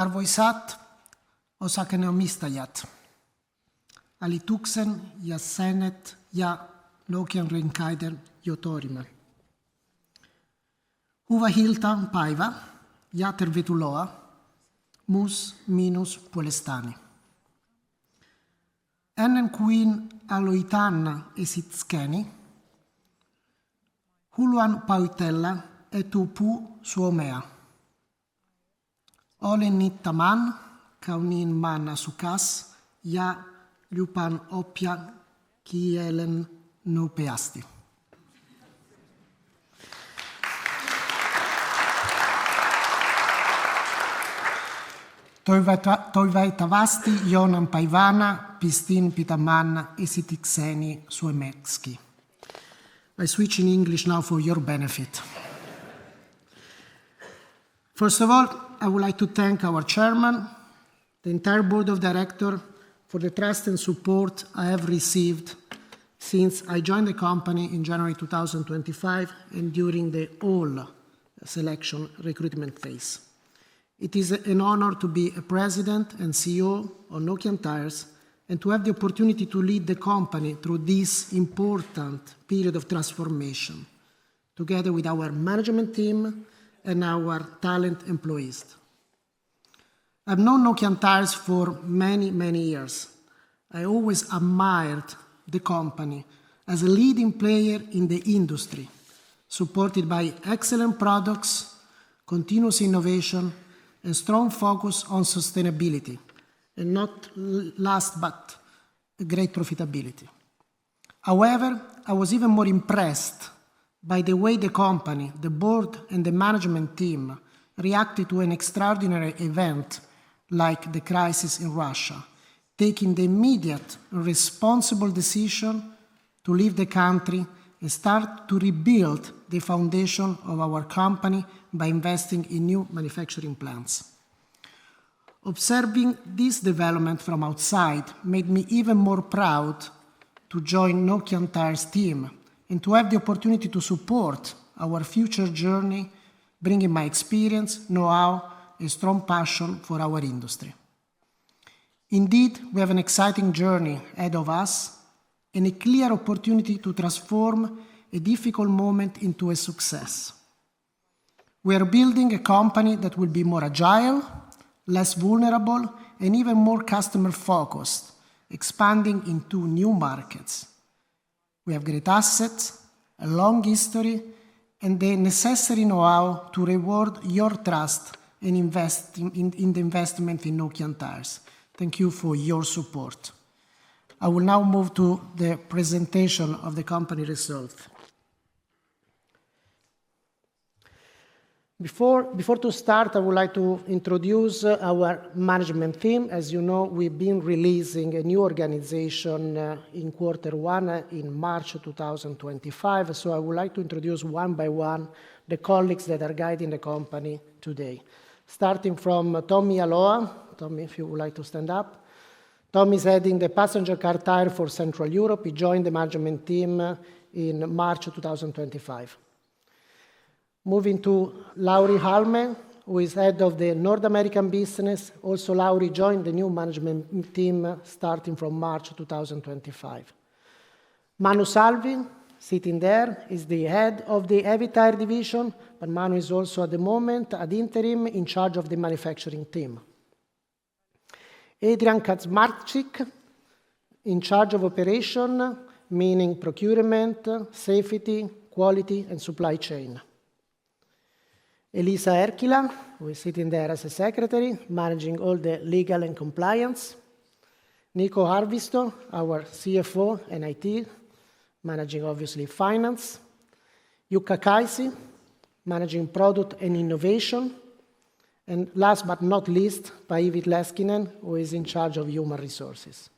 Arvoisat osakkeenomistajat, hallituksen jäsenet ja Nokian Renkaiden johtoryhmä. Hyvää iltapäivää ja tervetuloa myös minun puolestani. Ennen kuin aloitan esitykseni, haluan pahoitella etupuu suomea. Olen nyt tämän kauniin maan asukas ja lupaan oppia kielen nopeasti. Toivottavasti jonain päivänä pystyn pitämään esitykseni suomeksi. I switch in English now for your benefit. First of all, I would like to thank our chairman, the entire board of directors for the trust and support I have received since I joined the company in January 2025 and during the whole selection recruitment phase. It is an honor to be a president and CEO of Nokian Tyres and to have the opportunity to lead the company through this important period of transformation, together with our management team and our talent employees. I've known Nokian Tyres for many, many years. I always admired the company as a leading player in the industry, supported by excellent products, continuous innovation, and strong focus on sustainability, and not last but great profitability. However, I was even more impressed by the way the company, the board, and the management team reacted to an extraordinary event like the crisis in Russia, taking the immediate and responsible decision to leave the country and start to rebuild the foundation of our company by investing in new manufacturing plants. Observing this development from outside made me even more proud to join Nokian Tyres team and to have the opportunity to support our future journey, bringing my experience, know-how, and strong passion for our industry. Indeed, we have an exciting journey ahead of us and a clear opportunity to transform a difficult moment into a success. We are building a company that will be more agile, less vulnerable, and even more customer-focused, expanding into new markets. We have great assets, a long history, and the necessary know-how to reward your trust and invest in the investment in Nokian Tyres. Thank you for your support. I will now move to the presentation of the company results. Before to start, I would like to introduce our management team. As you know, we've been releasing a new organization in Q1 in March 2025. So I would like to introduce one by one the colleagues that are guiding the company today. Starting from Tommy Aloha. Tommy, if you would like to stand up. Tommy is heading the passenger car tire for Central Europe. He joined the management team in March 2025. Moving to Lauri Halme, who is head of the North American business. Also, Lauri joined the new management team starting from March 2025. Manu Salvi, sitting there, is the head of the heavy tire division, but Manu is also at the moment ad interim in charge of the manufacturing team. Adrian Kacmarczyk, in charge of operation, meaning procurement, safety, quality, and supply chain. Elisa Erkila, who is sitting there as a secretary, managing all the legal and compliance. Nico Harvisto, our CFO and IT, managing obviously finance. Jukka Kaisi, managing product and innovation. And last but not least, Päivi Leskinen, who is in charge of human resources.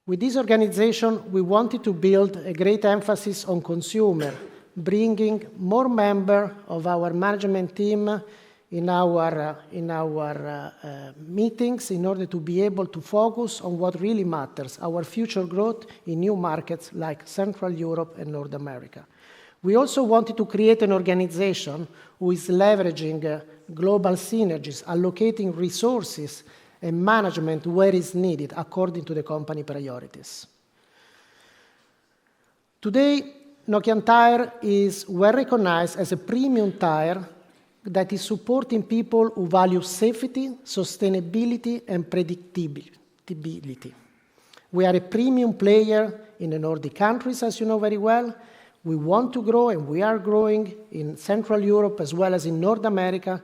With this organization, we wanted to build a great emphasis on consumer, bringing more members of our management team in our meetings in order to be able to focus on what really matters, our future growth in new markets like Central Europe and North America. We also wanted to create an organization who is leveraging global synergies, allocating resources and management where is needed according to the company priorities. Today, Nokian Tyre is well recognized as a premium tire that is supporting people who value safety, sustainability, and predictability. We are a premium player in the Nordic countries, as you know very well. We want to grow, and we are growing in Central Europe as well as in North America,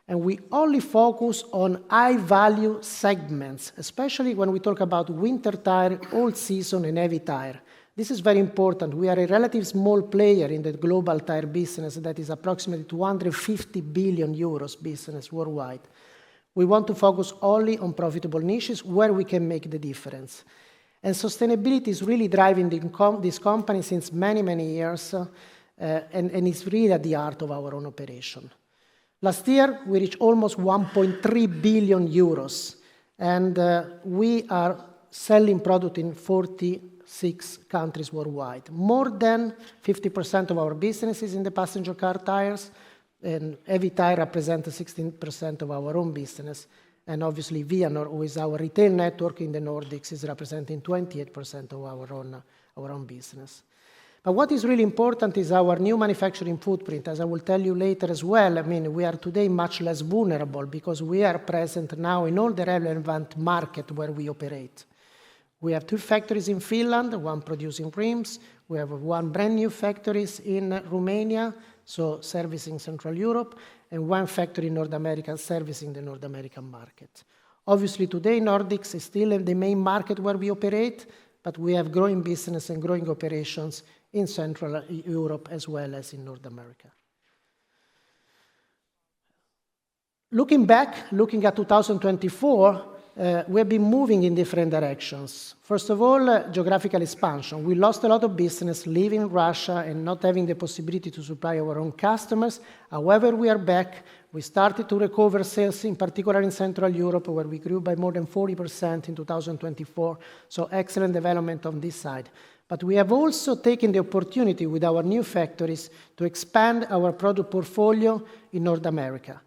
and we only focus on high-value segments, especially when we talk about winter tire, all season, and heavy tire. This is very important. We are a relatively small player in the global tire business that is approximately 250 billion euros business worldwide. We want to focus only on profitable niches where we can make the difference. And sustainability is really driving this company since many, many years, and it's really at the heart of our own operation. Last year, we reached almost 1.3 billion euros, and we are selling product in 46 countries worldwide. More than 50% of our business is in the passenger car tires, and heavy tire represents 16% of our own business. And obviously, Vianor, who is our retail network in the Nordics, is representing 28% of our own business. But what is really important is our new manufacturing footprint. As I will tell you later as well, I mean, we are today much less vulnerable because we are present now in all the relevant markets where we operate. We have 2 factories in Finland, one producing rims. We have 1 brand new factory in Romania, so servicing Central Europe, and 1 factory in North America servicing the North American market. Obviously, today, Nordics is still the main market where we operate, but we have growing business and growing operations in Central Europe as well as in North America. Looking back, looking at 2024, we have been moving in different directions. First of all, geographical expansion. We lost a lot of business leaving Russia and not having the possibility to supply our own customers. However, we are back. We started to recover sales, in particular in Central Europe, where we grew by more than 40% in 2024. So excellent development on this side. But we have also taken the opportunity with our new factories to expand our product portfolio in North America,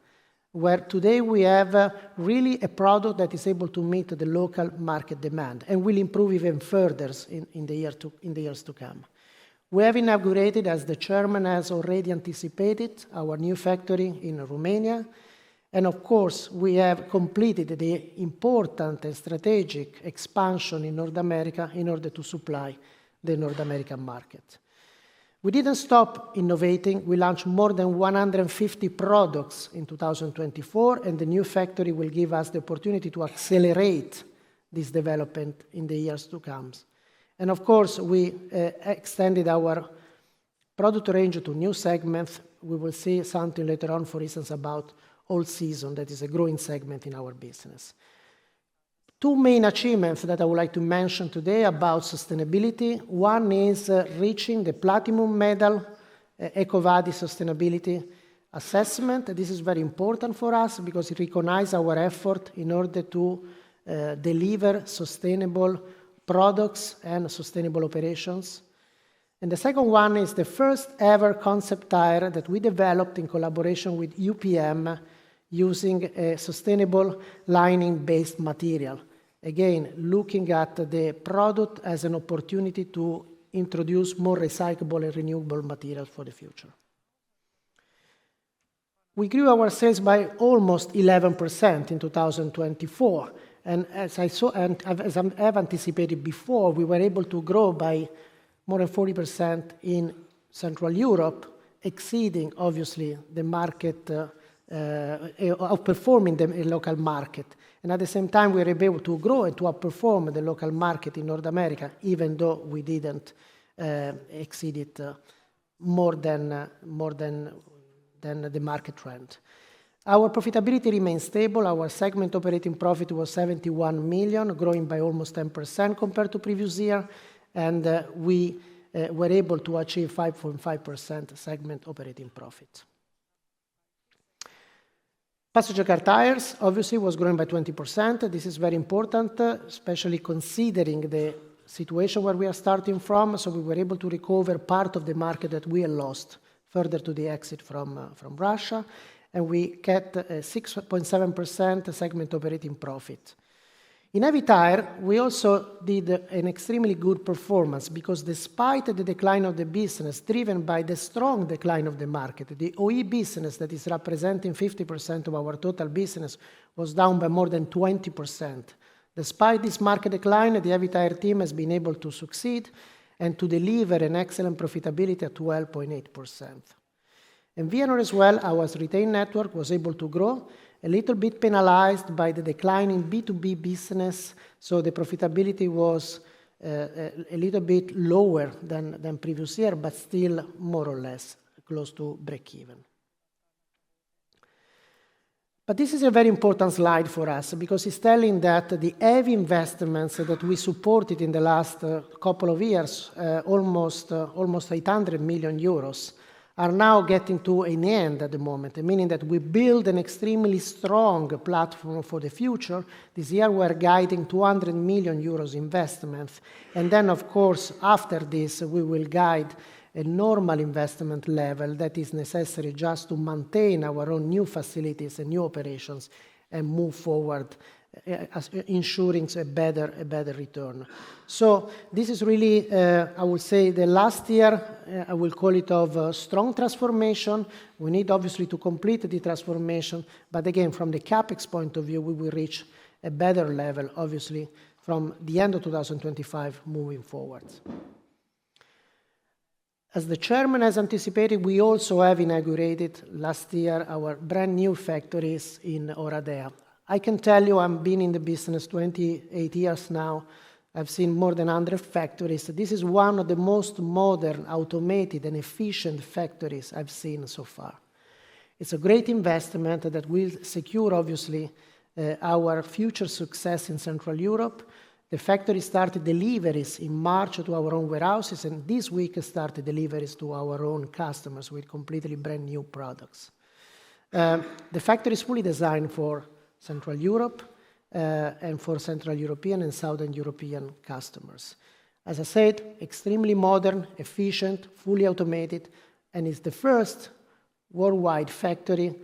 where today we have really a product that is able to meet the local market demand and will improve even further in the years to come. We have inaugurated, as the chairman has already anticipated, our new factory in Romania. And of course, we have completed the important and strategic expansion in North America in order to supply the North American market. We didn't stop innovating. We launched more than 150 products in 2024, and the new factory will give us the opportunity to accelerate this development in the years to come. And of course, we extended our product range to new segments. We will see something later on, for instance, about all season, that is a growing segment in our business. 2 main achievements that I would like to mention today about sustainability. One is reaching the platinum medal EcoVadis sustainability assessment. This is very important for us because it recognizes our effort in order to deliver sustainable products and sustainable operations. And the second one is the first ever concept tire that we developed in collaboration with UPM using a sustainable lining-based material. Again, looking at the product as an opportunity to introduce more recyclable and renewable materials for the future. We grew our sales by almost 11% in 2024. And as I have anticipated before, we were able to grow by more than 40% in Central Europe, exceeding, obviously, the market, outperforming the local market. And at the same time, we were able to grow and to outperform the local market in North America, even though we didn't exceed it more than the market trend. Our profitability remains stable. Our segment operating profit was 71 million, growing by almost 10% compared to previous year. And we were able to achieve 5.5% segment operating profit. Passenger car tires, obviously, was growing by 20%. This is very important, especially considering the situation where we are starting from, so we were able to recover part of the market that we had lost further to the exit from Russia, and we get a 6.7% segment operating profit. In Heavy Tire, we also did an extremely good performance because despite the decline of the business driven by the strong decline of the market, the OE business that is representing 50% of our total business was down by more than 20%. Despite this market decline, the Heavy Tire team has been able to succeed and to deliver an excellent profitability at 12.8%. In Vianor as well, our retail network was able to grow, a little bit penalized by the decline in B2B business, so the profitability was a little bit lower than previous year, but still more or less close to break-even. But this is a very important slide for us because it's telling that the heavy investments that we supported in the last couple of years, almost 800 million euros, are now getting to an end at the moment, meaning that we build an extremely strong platform for the future. This year we're guiding 200 million euros investments, and then of course after this we will guide a normal investment level that is necessary just to maintain our own new facilities and new operations and move forward, ensuring a better return. So this is really, I would say, the last year, I will call it of strong transformation. We need obviously to complete the transformation, but again, from the CapEx point of view, we will reach a better level, obviously, from the end of 2025 moving forward. As the chairman has anticipated, we also have inaugurated last year our brand new factories in Oradea. I can tell you, I've been in the business 28 years now. I've seen more than 100 factories. This is one of the most modern, automated, and efficient factories I've seen so far. It's a great investment that will secure, obviously, our future success in Central Europe. The factory started deliveries in March to our own warehouses, and this week started deliveries to our own customers with completely brand new products. The factory is fully designed for Central Europe and for Central European and Southern European customers. As I said, extremely modern, efficient, fully automated, and is the first worldwide factory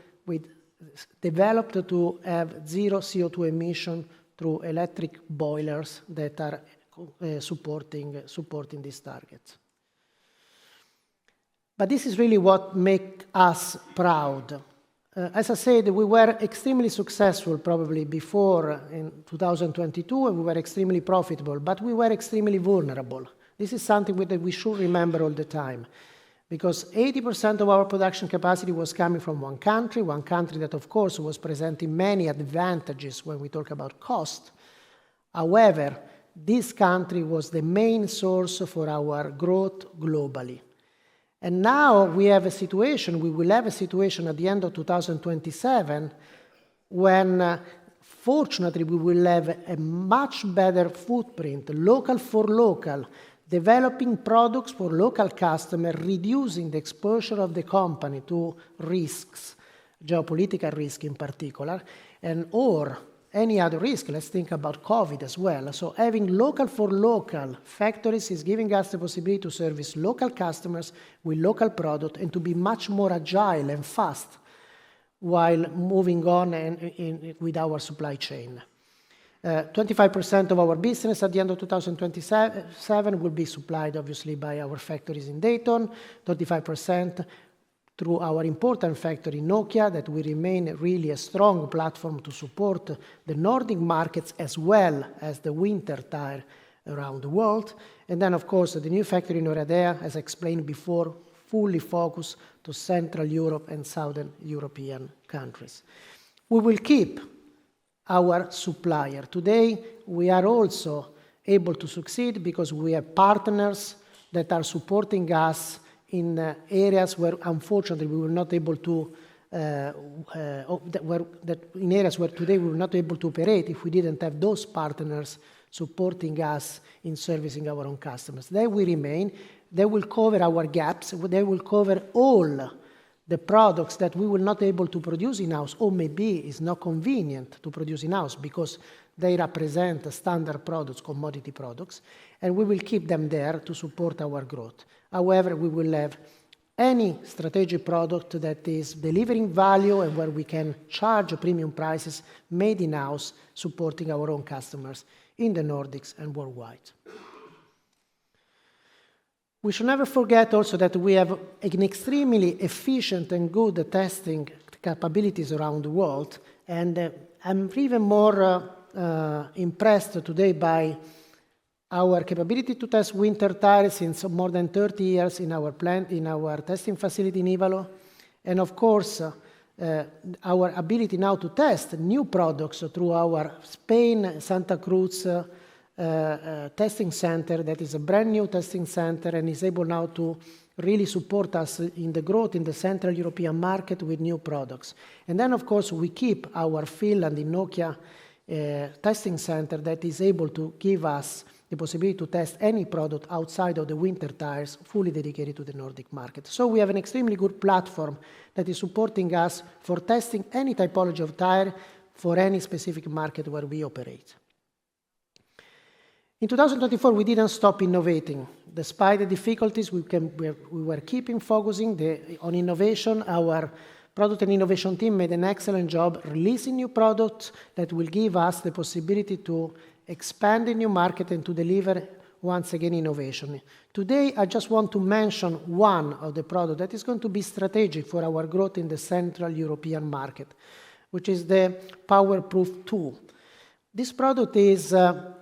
developed to have zero CO2 emission through electric boilers that are supporting these targets. But this is really what makes us proud. As I said, we were extremely successful probably before in 2022, and we were extremely profitable, but we were extremely vulnerable. This is something that we should remember all the time, because 80% of our production capacity was coming from one country that of course was presenting many advantages when we talk about cost. However, this country was the main source for our growth globally. And now we will have a situation at the end of 2027 when, fortunately, we will have a much better footprint, local for local, developing products for local customers, reducing the exposure of the company to risks, geopolitical risk in particular, or any other risk. Let's think about COVID as well. So having local for local factories is giving us the possibility to service local customers with local product and to be much more agile and fast while moving on with our supply chain. 25% of our business at the end of 2027 will be supplied obviously by our factories in Dayton, 35% through our important factory Nokia, that will remain really a strong platform to support the Nordic markets as well as the winter tire around the world. And then, of course, the new factory in Oradea, as I explained before, fully focused to Central Europe and Southern European countries. We will keep our supplier. Today, we are also able to succeed because we have partners that are supporting us in areas where, unfortunately, we were not able to, in areas where today we were not able to operate if we didn't have those partners supporting us in servicing our own customers. They will remain. They will cover our gaps. They will cover all the products that we will not be able to produce in-house, or maybe is not convenient to produce in-house because they represent standard products, commodity products, and we will keep them there to support our growth. However, we will have any strategic product that is delivering value and where we can charge premium prices made in-house, supporting our own customers in the Nordics and worldwide. We should never forget also that we have an extremely efficient and good testing capabilities around the world, and I'm even more impressed today by our capability to test winter tires since more than 30 years in our plant, in our testing facility in Ivalo, and of course our ability now to test new products through our Spain Santa Cruz testing center, that is a brand new testing center and is able now to really support us in the growth in the Central European market with new products. And then of course we keep our Finland in Nokia testing center that is able to give us the possibility to test any product outside of the winter tires, fully dedicated to the Nordic market. So we have an extremely good platform that is supporting us for testing any typology of tire for any specific market where we operate. In 2024, we didn't stop innovating. Despite the difficulties, we were keeping focusing on innovation. Our product and innovation team made an excellent job releasing new products that will give us the possibility to expand in new market and to deliver, once again, innovation. Today, I just want to mention one of the products that is going to be strategic for our growth in the Central European market, which is the Powerproof 2. This product is a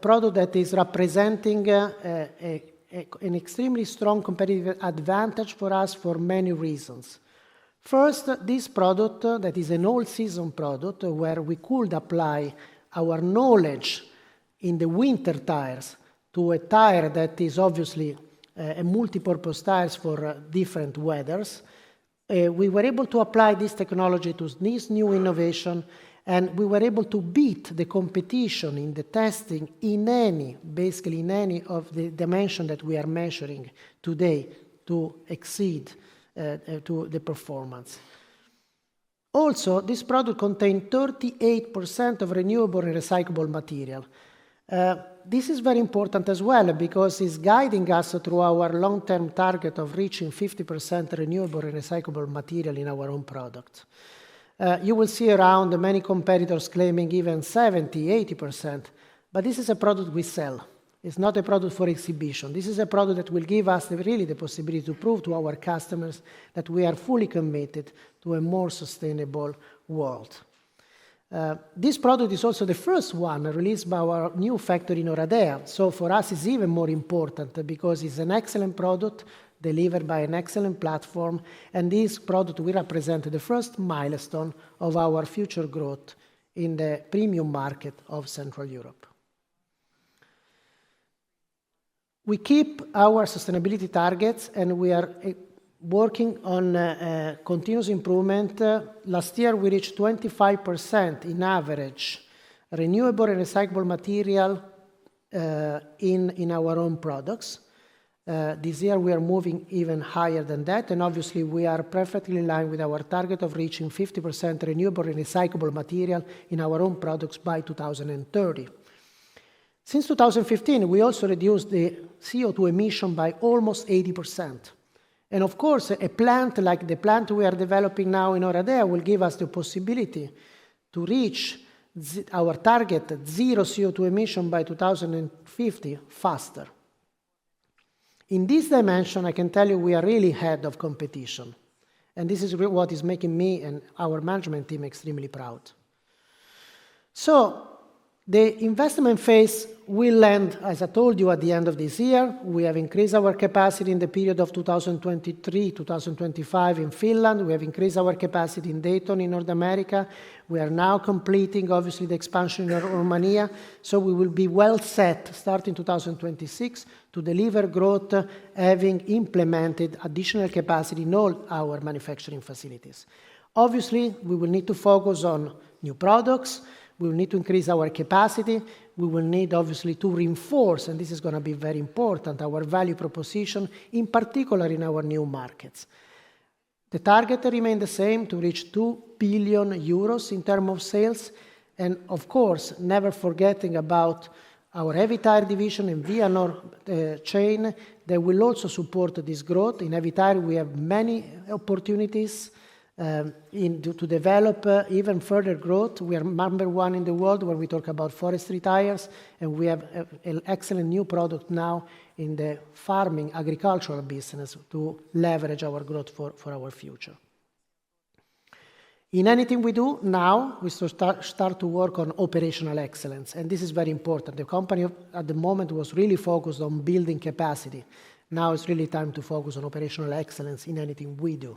product that is representing an extremely strong competitive advantage for us for many reasons. First, this product that is an all-season product where we could apply our knowledge in the winter tires to a tire that is obviously a multi-purpose tires for different weathers. We were able to apply this technology to this new innovation, and we were able to beat the competition in the testing basically in any of the dimension that we are measuring today to exceed to the performance. Also, this product contains 38% of renewable and recyclable material. This is very important as well because it's guiding us through our long-term target of reaching 50% renewable and recyclable material in our own product. You will see around many competitors claiming even 70, 80%, but this is a product we sell. It's not a product for exhibition. This is a product that will give us really the possibility to prove to our customers that we are fully committed to a more sustainable world. This product is also the first one released by our new factory in Oradea. So for us, it's even more important because it's an excellent product delivered by an excellent platform, and this product will represent the first milestone of our future growth in the premium market of Central Europe. We keep our sustainability targets, and we are working on continuous improvement. Last year, we reached 25% in average renewable and recyclable material in our own products. This year, we are moving even higher than that, and obviously, we are perfectly in line with our target of reaching 50% renewable and recyclable material in our own products by 2030. Since 2015, we also reduced the CO2 emission by almost 80%. And of course, a plant like the plant we are developing now in Oradea will give us the possibility to reach our target zero CO2 emission by 2050 faster. In this dimension, I can tell you we are really ahead of competition. And this is what is making me and our management team extremely proud. So, the investment phase will end, as I told you, at the end of this year. We have increased our capacity in the period of 2023-2025 in Finland. We have increased our capacity in Dayton in North America. We are now completing, obviously, the expansion in Romania. So we will be well set, starting 2026, to deliver growth, having implemented additional capacity in all our manufacturing facilities. Obviously, we will need to focus on new products. We will need to increase our capacity. We will need, obviously, to reinforce, and this is going to be very important, our value proposition, in particular in our new markets. The target remained the same, to reach 2 billion euros in terms of sales, and of course, never forgetting about our heavy tire division and Vianor chain that will also support this growth. In heavy tire, we have many opportunities to develop even further growth. We are number one in the world when we talk about forestry tires, and we have an excellent new product now in the farming, agricultural business to leverage our growth for our future. In anything we do now, we start to work on operational excellence, and this is very important. The company at the moment was really focused on building capacity. Now it's really time to focus on operational excellence in anything we do.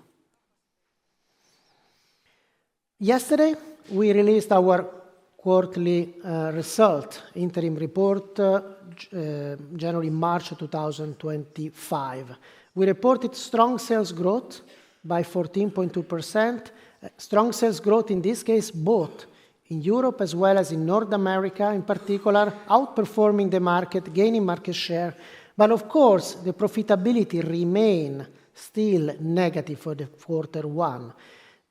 Yesterday, we released our quarterly result, interim report, January-March 2025. We reported strong sales growth by 14.2%. Strong sales growth in this case both in Europe as well as in North America, in particular, outperforming the market, gaining market share. But of course, the profitability remained still negative for the quarter one.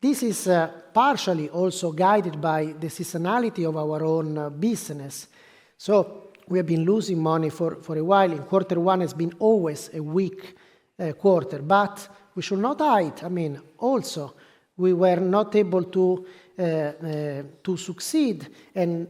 This is partially also guided by the seasonality of our own business. So we have been losing money for a while, and quarter one has been always a weak quarter. But we should not hide. I mean, also, we were not able to succeed in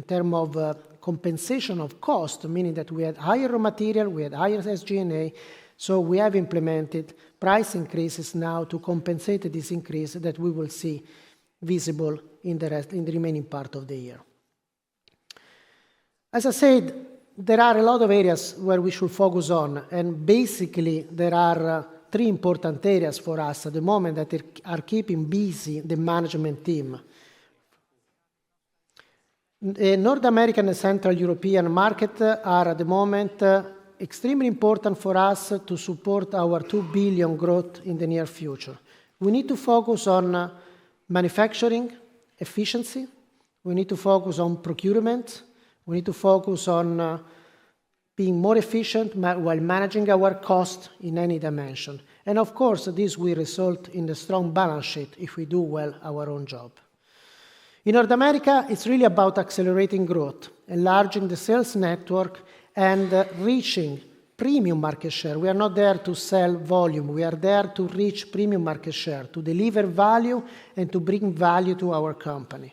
terms of compensation of cost, meaning that we had higher raw material, we had higher SG&A, so we have implemented price increases now to compensate this increase that we will see visible in the remaining part of the year. As I said, there are a lot of areas where we should focus on, and basically there are three important areas for us at the moment that are keeping busy the management team. The North American and Central European market are at the moment extremely important for us to support our 2 billion growth in the near future. We need to focus on manufacturing efficiency. We need to focus on procurement. We need to focus on being more efficient while managing our cost in any dimension. And of course, this will result in a strong balance sheet if we do well our own job. In North America, it's really about accelerating growth, enlarging the sales network, and reaching premium market share. We are not there to sell volume. We are there to reach premium market share, to deliver value and to bring value to our company.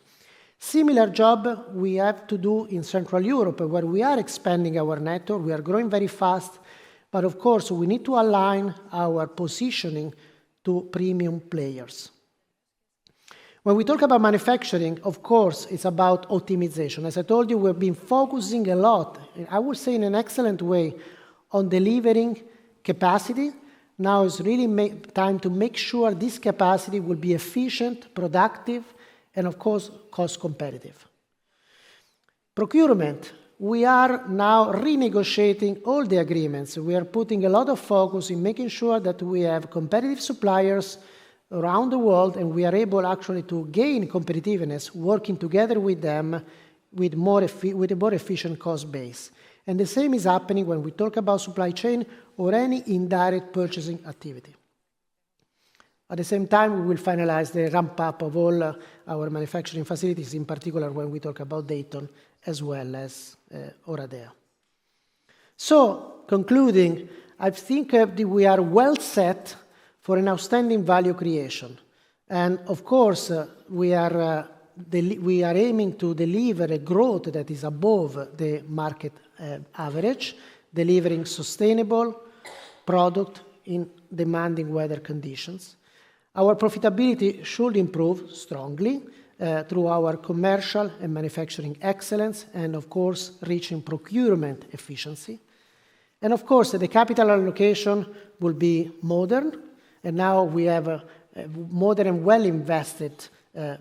Similar job we have to do in Central Europe, where we are expanding our network. We are growing very fast, but of course we need to align our positioning to premium players. When we talk about manufacturing, of course, it's about optimization. As I told you, we've been focusing a lot, I would say in an excellent way, on delivering capacity. Now it's really time to make sure this capacity will be efficient, productive, and of course, cost competitive. Procurement. We are now renegotiating all the agreements. We are putting a lot of focus in making sure that we have competitive suppliers around the world, and we are able actually to gain competitiveness working together with them with a more efficient cost base. And the same is happening when we talk about supply chain or any indirect purchasing activity. At the same time, we will finalize the ramp-up of all our manufacturing facilities, in particular when we talk about Dayton as well as Oradea. So, concluding, I think that we are well set for an outstanding value creation. And of course, we are aiming to deliver a growth that is above the market average, delivering sustainable product in demanding weather conditions. Our profitability should improve strongly through our commercial and manufacturing excellence, and of course, reaching procurement efficiency. And of course, the capital allocation will be modern, and now we have a modern and well-invested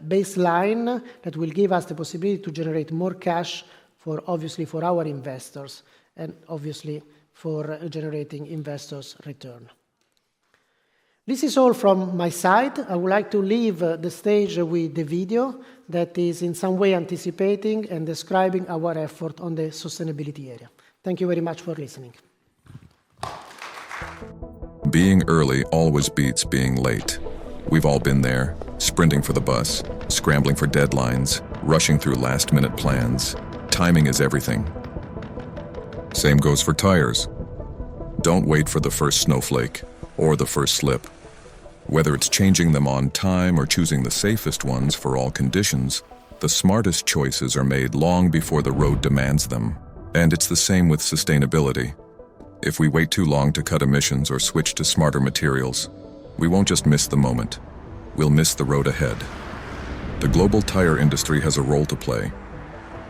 baseline that will give us the possibility to generate more cash obviously for our investors, and obviously for generating investors' return. This is all from my side. I would like to leave the stage with the video that is in some way anticipating and describing our effort on the sustainability area. Thank you very much for listening. Being early always beats being late. We've all been there, sprinting for the bus, scrambling for deadlines, rushing through last-minute plans. Timing is everything. Same goes for tires. Don't wait for the first snowflake or the first slip. Whether it's changing them on time or choosing the safest ones for all conditions, the smartest choices are made long before the road demands them. And it's the same with sustainability. If we wait too long to cut emissions or switch to smarter materials, we won't just miss the moment, we'll miss the road ahead. The global tire industry has a role to play.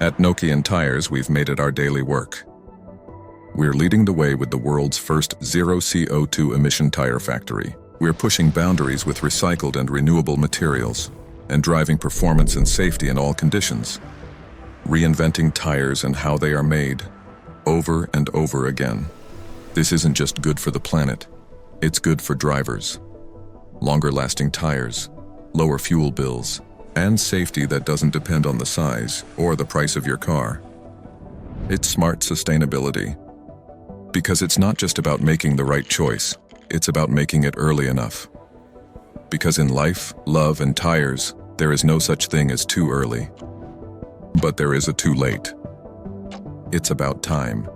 At Nokian Tires, we've made it our daily work. We're leading the way with the world's first zero CO2 emission tire factory. We're pushing boundaries with recycled and renewable materials, and driving performance and safety in all conditions. Reinventing tires and how they are made, over and over again. This isn't just good for the planet, it's good for drivers. Longer-lasting tires, lower fuel bills, and safety that doesn't depend on the size or the price of your car. It's smart sustainability. Because it's not just about making the right choice, it's about making it early enough. Because in life, love, and tires, there is no such thing as too early. But there is a too late. It's about time.